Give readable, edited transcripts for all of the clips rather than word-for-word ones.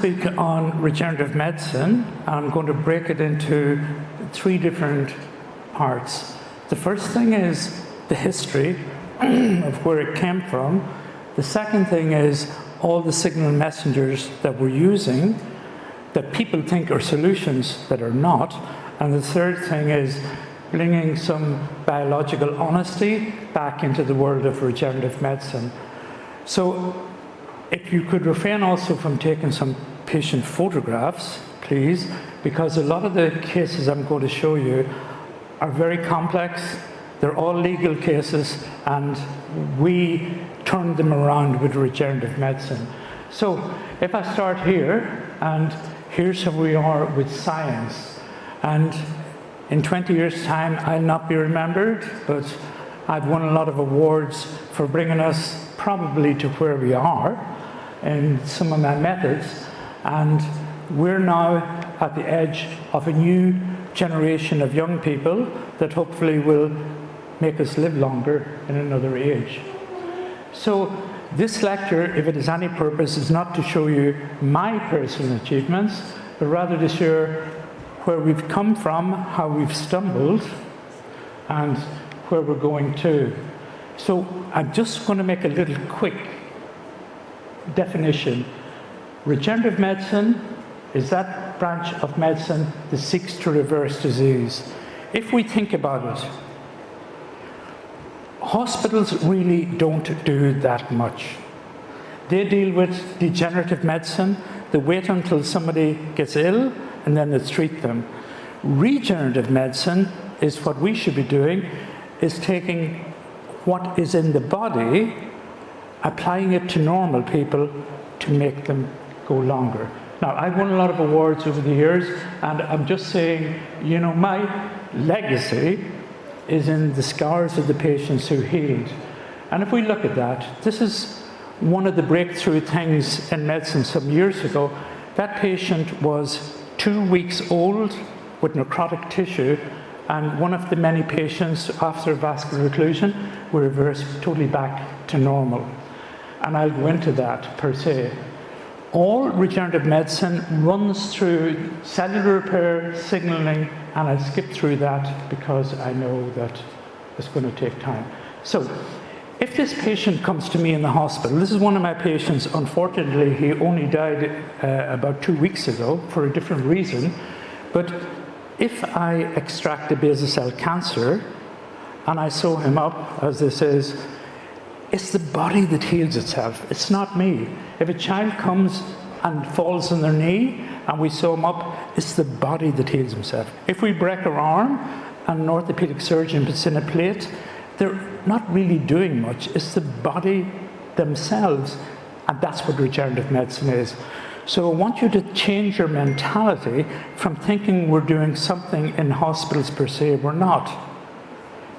Speak on regenerative medicine. I'm going to break it into three different parts. The first thing is the history of where it came from. The second thing is all the signal messengers that we're using that people think are solutions that are not. And the third thing is bringing some biological honesty back into the world of regenerative medicine. So if you could refrain also from taking some patient photographs, please, because a lot of the cases I'm going to show you are very complex. They're all legal cases, and we turn them around with regenerative medicine. So if I start here, and here's how we are with science. And in 20 years' time, I'll not be remembered, but I've won a lot of awards for bringing us probably to where we are in some of my methods. And we're now at the edge of a new generation of young people that hopefully will make us live longer in another age. So this lecture, if it is any purpose, is not to show you my personal achievements, but rather to share where we've come from, how we've stumbled, and where we're going to. So I'm just going to make a little quick definition. Regenerative medicine is that branch of medicine that seeks to reverse disease. If we think about it, hospitals really don't do that much. They deal with degenerative medicine. They wait until somebody gets ill and then they treat them. Regenerative medicine is what we should be doing, is taking what is in the body, applying it to normal people to make them go longer. Now, I've won a lot of awards over the years, and I'm just saying, you know, my legacy is in the scars of the patients who healed. And if we look at that, this is one of the breakthrough things in medicine some years ago. That patient was 2 weeks old with necrotic tissue, and one of the many patients after vascular occlusion were reversed totally back to normal. And I'll go into that per se. All regenerative medicine runs through cellular repair, signaling, and I'll skip through that because I know that it's going to take time. So, if this patient comes to me in the hospital, this is one of my patients, unfortunately, he only died about 2 weeks ago for a different reason, but if I extract a basal cell cancer and I sew him up, as this is, it's the body that heals itself. It's not me. If a child comes and falls on their knee and we sew them up, it's the body that heals himself. If we break our arm and an orthopedic surgeon puts in a plate, they're not really doing much. It's the body themselves, and that's what regenerative medicine is. So I want you to change your mentality from thinking we're doing something in hospitals per se. We're not.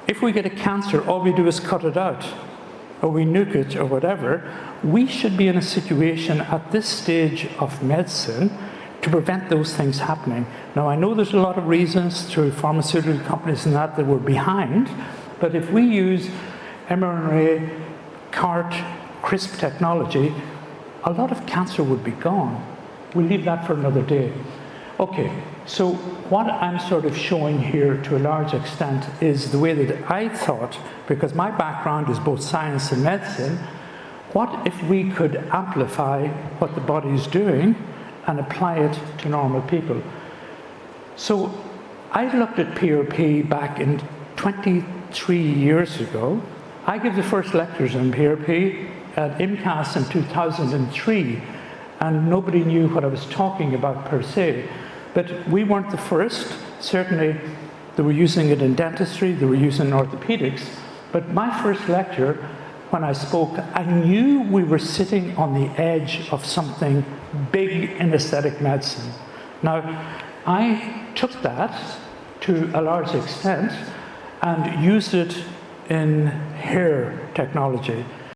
If we get a cancer, all we do is cut it out, or we nuke it, or whatever. We should be in a situation at this stage of medicine to prevent those things happening. Now, I know there's a lot of reasons through pharmaceutical companies and that we're behind, but if we use mRNA, CART, CRISP technology, a lot of cancer would be gone. We'll leave that for another day. Okay, so what I'm sort of showing here to a large extent is the way that I thought, because my background is both science and medicine, what if we could amplify what the body is doing and apply it to normal people? So I looked at PRP back in 23 years ago. I gave the first lectures on PRP at IMCAS in 2003, and nobody knew what I was talking about per se. But we weren't the first. Certainly, they were using it in dentistry, they were using it in orthopedics. But my first lecture, when I spoke, I knew we were sitting on the edge of something big in aesthetic medicine. Now, I took that to a large extent and used it in hair technology.